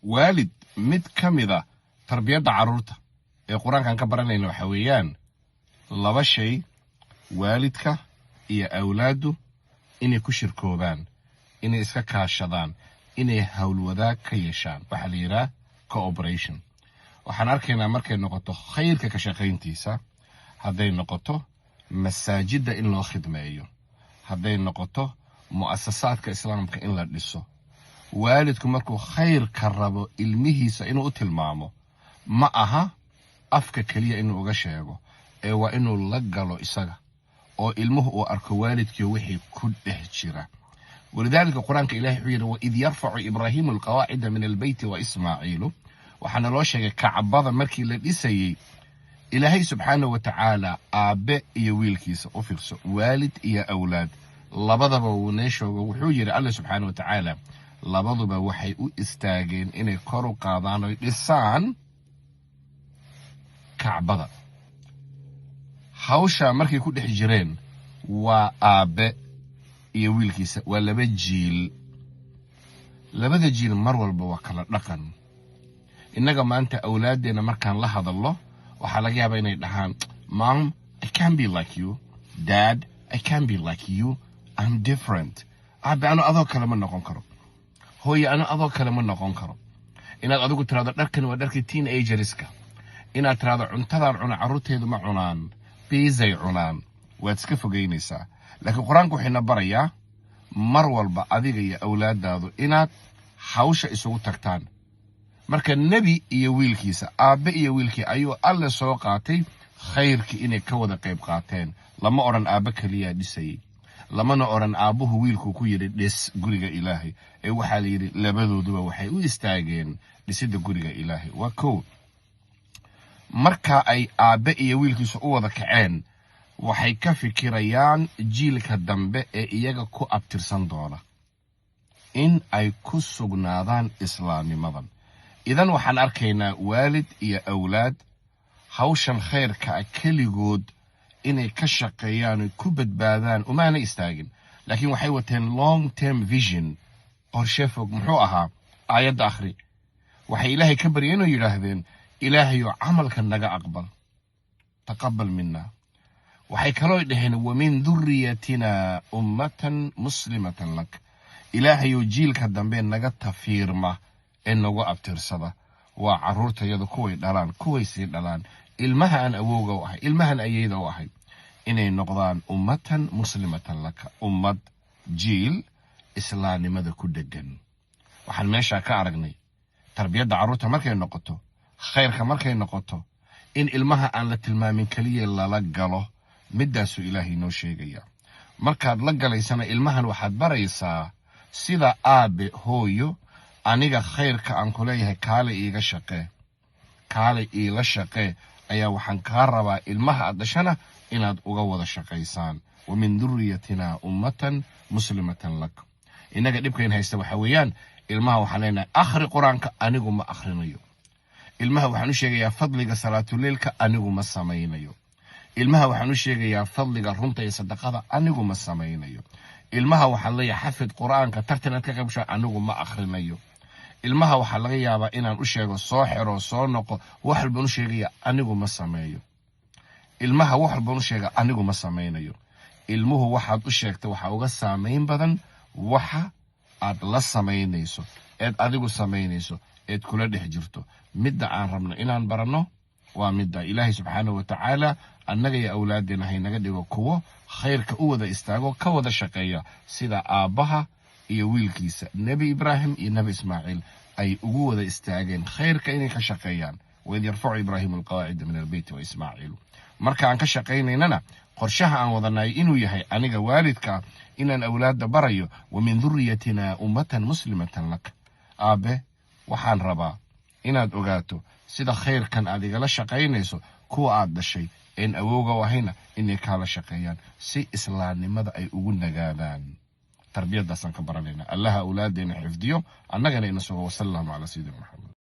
والد مد كمذا تربية عروته القرآن كان كبرنا إنه حويان لبا شيء والدك يا أولاده إني كشر كوبان إني إسكا كاشدان إني هول وذاك كيشان وحليرا كوبريشن waxaan arkaynaa markay noqoto khayrka ka shaqayntiisa hadday noqoto masaajida in loo khidmeeyo hadday noqoto muassasaadka islaamka in la dhiso waalidku markuu khayrka rabo ilmihiisa inuu u tilmaamo ma aha afka kaliya inuu uga sheego ee waa inuu la galo isaga oo ilmuhu uu arko waalidkii wixii ku dhex jira ولذلك القرآن إلهي حيره وإذ يرفع إبراهيم القواعد من البيت وإسماعيل وحنا لو شيء كعبادة مركي لديسي إلهي سبحانه وتعالى آباء يويلكيس أوفيرس والد يا أولاد لبضب ونشو وحجر الله سبحانه وتعالى لبضب وحي استاجين إني كرو قاضان لسان كعبادة حوشا مركي كل حجرين وآباء يويلكيس ولا بجيل لبدا جيل مرول بوكلا لقن إنك ما أنت أولادنا مركان لحظ الله وحلاقيها بين يدهان Mom, I can't be like you. Dad, I can't be like you. I'm different. أنا أذو كلام النقون كرو. هوي أنا أذو كلام النقون كرو. إن أذو ترى دركن ودرك تين أيجريسكا. إن ترى عنتظر عن عروت هذا مع عنان بيزي عنان وتسكفوا جينيسا. لكن القرآن كحنا بريا مرول بأذيع أولاد هذا إن حوش يسوي تكتان. marka nabi iyo wiilkiisa aabe iyo wiilkii ayuu alle soo qaatay khayrkii inay ka wada qayb qaateen lama oran aabe kaliya dhisay lamana oran aabuhu wiilku ku yiri dhis guriga ilaahay ee waxa la yiri labadooduba waxay u istaageen dhisida guriga ilaahay waa koow marka ay aabe iyo wiilkiisu u wada kaceen waxay ka fikirayaan jiilka dambe ee iyaga ku abtirsan doona in ay ku sugnaadaan islaamnimadan إذن وحن أركينا والد يا أولاد هاوشن خير كأكليجود إني كشقيان كبد باذان وما أنا استاجن لكن وحيوتين long term vision قرشفوق محوها آيات آخري وحي إلهي كبرينو يلاهذين إلهي عمل كالنجا أقبل تقبل منا وحي كروي دهن ومن ذريتنا أمة مسلمة لك إلهي يجيل كالدنبين نجا تفيرمه إنه أبترسبة وعرورته يدو كوي دلان كوي سيد دلان المها أن أوغا واحد المها أن أيدا واحد إنه نقضان أمة مسلمة لك أمة جيل إسلامي ماذا كدقن وحن ماشا كارغني تربية عرورته مركي نقطه خير كمركي نقطه إن المها أن لتلمامين كلية لا لقاله مداسو إلهي نو شيغيا مركاد لقالي سنة المها واحد بريسا سيدا آبي هويو aniga khayrka aan ku leeyahay kaale iiga shaqee kaale iila shaqee ayaa waxaan ka rabaa ilmaha aad dhashana inaad uga wada shaqaysaan wa min dhurriyatina ummatan muslimatan lak inaga dhibkeen haysta waxa weeyaan ilmaha waxaan leenahay akhri quraanka anigu ma akhrinayo ilmaha waxaan u sheegayaa fadliga salaatul leelka anigu ma sameeynayo ilmaha waxaan u sheegayaa fadliga runta iyo sadaqada anigu ma sameeynayo ilmaha waxaan leeyahay xafid quraanka tartan ka qabsho anigu ma akhrinayo ilmaha waxa laga yaabaa inaan u sheego soo xiro soo noqo wax walba u sheegaya anigu ma sameeyo ilmaha wax walba u sheega anigu ma sameeynayo ilmuhu waxaad u sheegtay waxa uga saameyn badan waxa aad la sameeynayso eed adigu sameeynayso eed kula dhex jirto midda aan rabno inaan barano waa midda ilaahay subxaanahu wa ta'ala annaga iyo awlaadina haynaga dhigo kuwo khayrka u wada istaago ka wada shaqeeya sida aabaha iyo wiilkiisa nabi ibraahim iyo nabi ismaaciil ay ugu wada istaageen khayrka inay ka shaqeeyaan وإذ يرفع إبراهيم القواعد من البيت وإسماعيل marka aan ka shaqeynayna qorshaha aan wadanay inuu yahay aniga waalidka inaan awlaadda barayo wa min dhurriyatina ummatan muslimatan lak aabe waxaan rabaa inaad ogaato sida khayrkan aad igala shaqeynayso kuwa aad dhashay in awooga wahayna inay kala shaqeeyaan si islaamnimada ay ugu nagaadaan tarbiyadaas aan ka baranayna allaha awlaadena xifdiyo annagana ina soo wasallama ala sayyidina muhammad